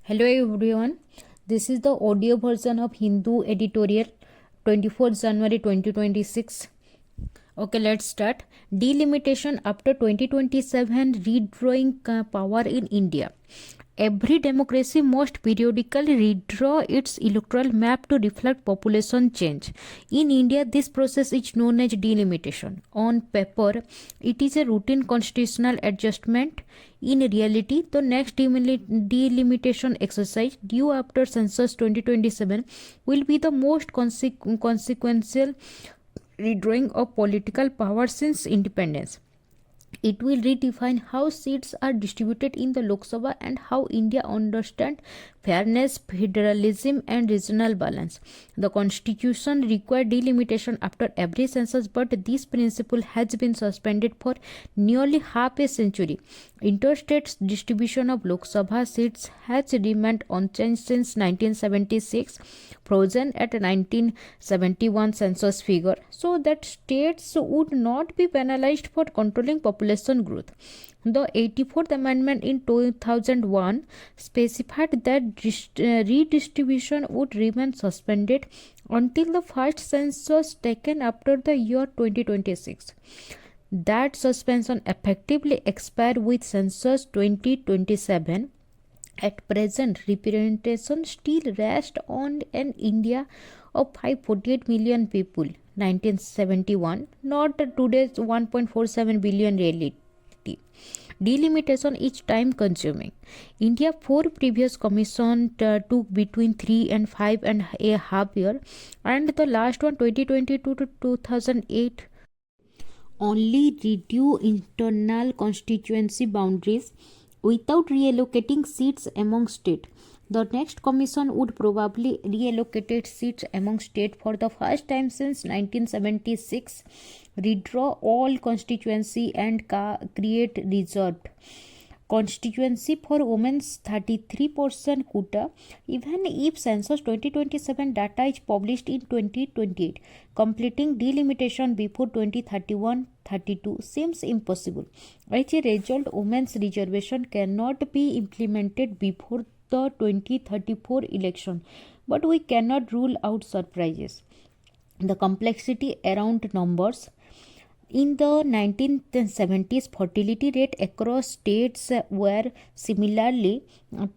Hello everyone, this is the audio version of Hindu Editorial 24th January 2026. Okay, let's start. Delimitation after 2027, redrawing power in India. Every democracy must periodically redraw its electoral map to reflect population change. In India, this process is known as delimitation. On paper, it is a routine constitutional adjustment. In reality, the next delimitation exercise due after census 2027 will be the most consequential redrawing of political power since independence. It will redefine how seats are distributed in the Lok Sabha and how India understands fairness, federalism, and regional balance. The constitution requires delimitation after every census, but this principle has been suspended for nearly half a century. Interstate distribution of Lok Sabha seats has remained unchanged since 1976, frozen at 1971 census figure, so that states would not be penalized for controlling population growth. The 84th Amendment in 2001 specified that redistribution would remain suspended until the first census taken after the year 2026. That suspension effectively expired with census 2027. At present, representation still rests on an India of 548 million people, 1971, not today's 1.47 billion reality. Delimitation is time consuming. India 4 previous commissions took between 3 and 5.5 years, and the last one 2022 to 2008 only reduced internal constituency boundaries without reallocating seats among states. The next commission would probably reallocate seats among states for the first time since 1976, redraw all constituency and create reserved constituency for women's 33% quota, even if census 2027 data is published in 2028. Completing delimitation before 2031-32 seems impossible. As a result, women's reservation cannot be implemented before the 2034 election, but we cannot rule out surprises. The complexity around numbers. In the 1970s, fertility rate across states were similarly.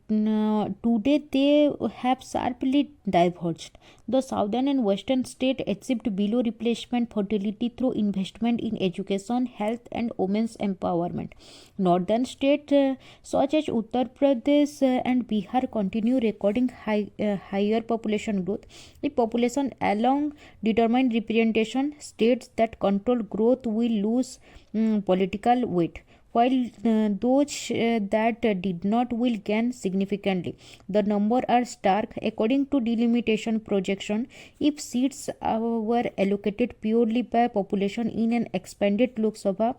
Today, they have sharply diverged. The southern and western states achieved below replacement fertility through investment in education, health, and women's empowerment. Northern states such as Uttar Pradesh and Bihar continue recording higher population growth. The population along determined representation, states that control growth will lose political weight, while those that did not will gain significantly. The numbers are stark. According to delimitation projection, if seats were allocated purely by population in an expanded Lok Sabha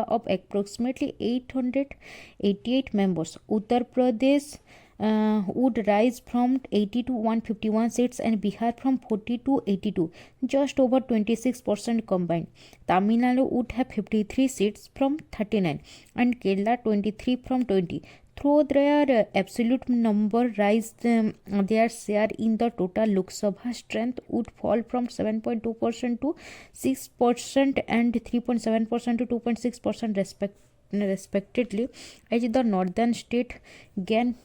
of approximately 888 members, Uttar Pradesh would rise from 80 to 151 seats and Bihar from 40 to 82, just over 26% combined. Tamil Nadu would have 53 seats from 39 and Kerala 23 from 20. Though their absolute number rise, their share in the total Lok Sabha strength would fall from 7.2% to 6% and 3.7% to 2.6% respectively, as the northern state gain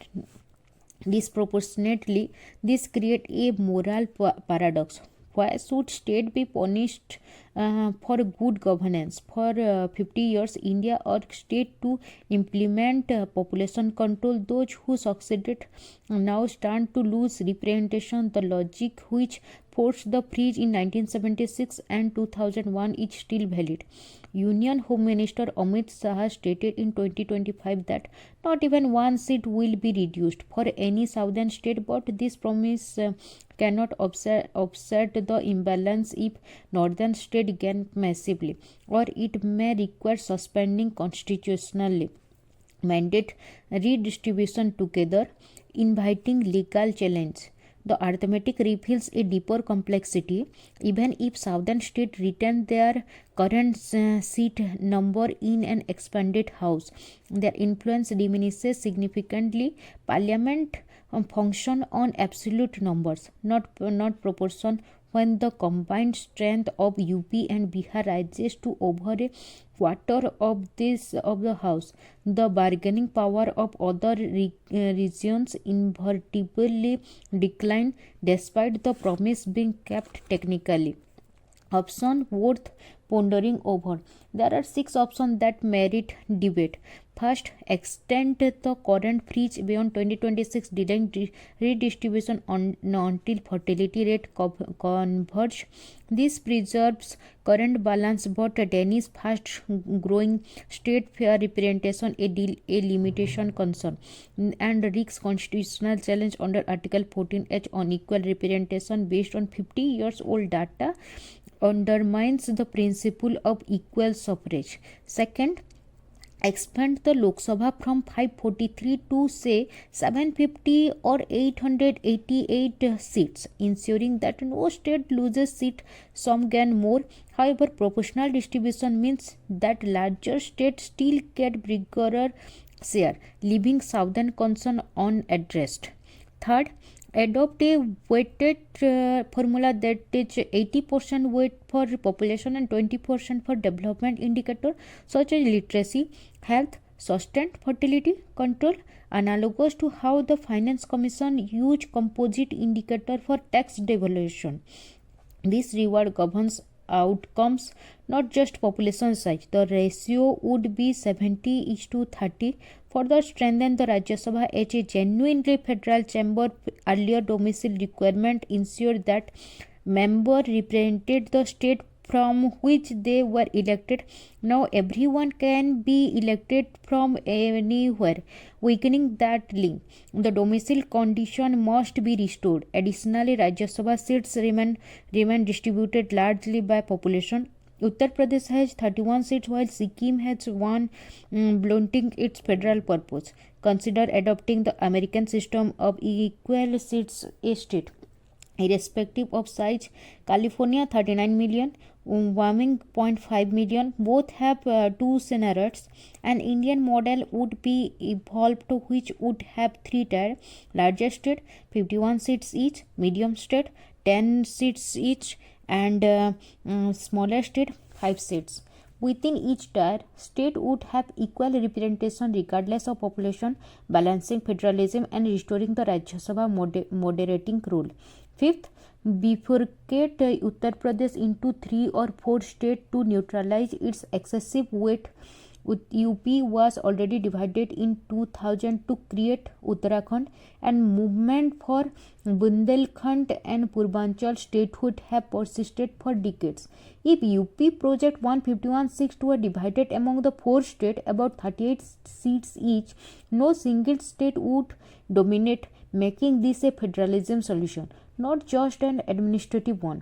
disproportionately. This creates a moral paradox. Why should state be punished for good governance? For 50 years, India urged state to implement population control. Those who succeeded now stand to lose representation. The logic which forced the freeze in 1976 and 2001 is still valid. Union Home Minister Amit Shah stated in 2025 that not even one seat will be reduced for any southern state, but this promise cannot offset the imbalance if northern state gain massively, or it may require suspending constitutionally mandate redistribution together, inviting legal challenge. The arithmetic reveals a deeper complexity. Even if southern states retain their current seat number in an expanded house, their influence diminishes significantly. Parliament function on absolute numbers, not proportion. When the combined strength of UP and Bihar rises to over a quarter of the house, the bargaining power of other regions invertibly decline, despite the promise being kept technically. Option worth pondering over. There are 6 options that merit debate. First, extend the current freeze beyond 2026, delaying redistribution until fertility rate converge. This preserves current balance but Danish fast growing state fair representation a limitation concern and risks constitutional challenge under Article 14H. Unequal representation based on 50 years old data undermines the principle of equal suffrage. Second, expand the Lok Sabha from 543 to say 750 or 888 seats, ensuring that no state loses seat, some gain more. However, proportional distribution means that larger states still get bigger share, leaving southern concern unaddressed. Third, adopt a weighted formula that is 80% weight for population and 20% for development indicator such as literacy, health, sustained fertility control, analogous to how the Finance Commission use composite indicator for tax devaluation. This reward governs outcomes, not just population size. The ratio would be 70:30. Further strengthen the Rajya Sabha as a genuinely federal chamber. Earlier domicile requirement ensure that member represented the state from which they were elected. Now everyone can be elected from anywhere, weakening that link. The domicile condition must be restored. Additionally, Rajya Sabha seats remain distributed largely by population. Uttar Pradesh has 31 seats while Sikkim has 1, blunting its federal purpose. Consider adopting the American system of equal seats a state. Irrespective of size, California 39 million, Wyoming 0.5 million, both have 2 senators. An Indian model would be evolved to which would have 3 tiers: larger state 51 seats each, medium state 10 seats each, and smaller state 5 seats. Within each tier, state would have equal representation regardless of population, balancing federalism and restoring the Rajya Sabha moderating role. Fifth, bifurcate Uttar Pradesh into 3 or 4 states to neutralize its excessive weight. UP was already divided in 2000 to create Uttarakhand, and movement for Bundelkhand and Purvanchal statehood have persisted for decades. If UP project 151 seats were divided among the 4 states, about 38 seats each, no single state would dominate, making this a federalism solution, not just an administrative one.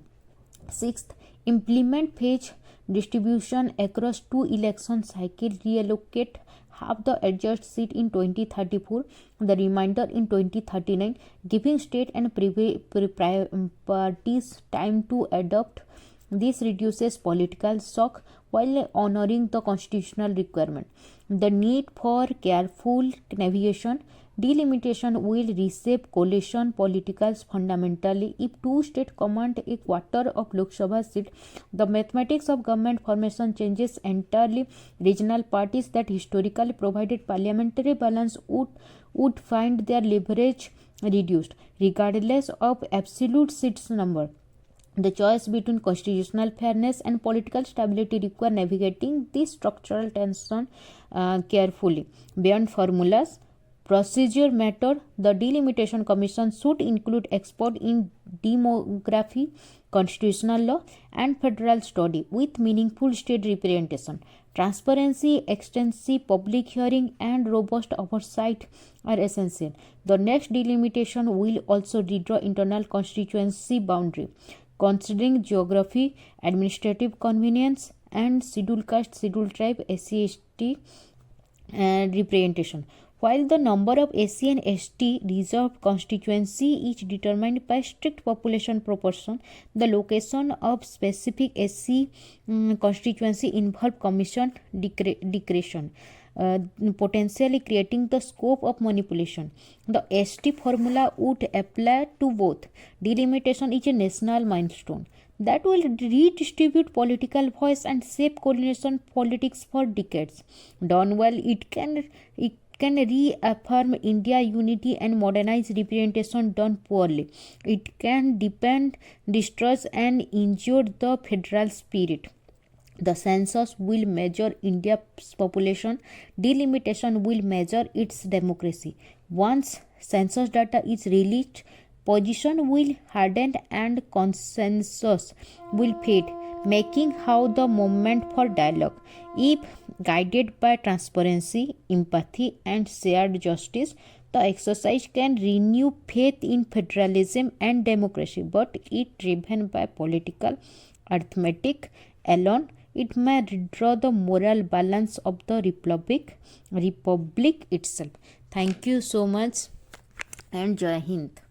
Sixth, implement phase distribution across 2 election cycles. Reallocate half the adjust seat in 2034, the remainder in 2039, giving state and parties time to adopt. This reduces political shock while honoring the constitutional requirement. The need for careful navigation. Delimitation will reshape coalition politicals fundamentally. If 2 states command a quarter of Lok Sabha seat, the mathematics of government formation changes entirely. Regional parties that historically provided parliamentary balance would find their leverage reduced, regardless of absolute seats number. The choice between constitutional fairness and political stability require navigating this structural tension carefully. Beyond formulas, procedure matter. The Delimitation Commission should include experts in demography, constitutional law, and federal study with meaningful state representation. Transparency, extensive public hearing, and robust oversight are essential. The next delimitation will also redraw internal constituency boundary, considering geography, administrative convenience, and scheduled caste, scheduled tribe, SC, ST representation. While the number of SC and ST reserved constituency is determined by strict population proportion, the location of specific SC constituency involve commission discretion, potentially creating the scope of manipulation. The ST formula would apply to both. Delimitation is a national milestone that will redistribute political voice and shape coordination politics for decades. Done well, it can reaffirm India unity and modernize representation. Done poorly, it can deepen distrust and injure the federal spirit. The census will measure India's population. Delimitation will measure its democracy. Once census data is released, position will harden and consensus will fade, making how the moment for dialogue. If guided by transparency, empathy, and shared justice, the exercise can renew faith in federalism and democracy. But it driven by political arithmetic alone, it may withdraw the moral balance of the republic itself. Thank you so much and Jai Hind.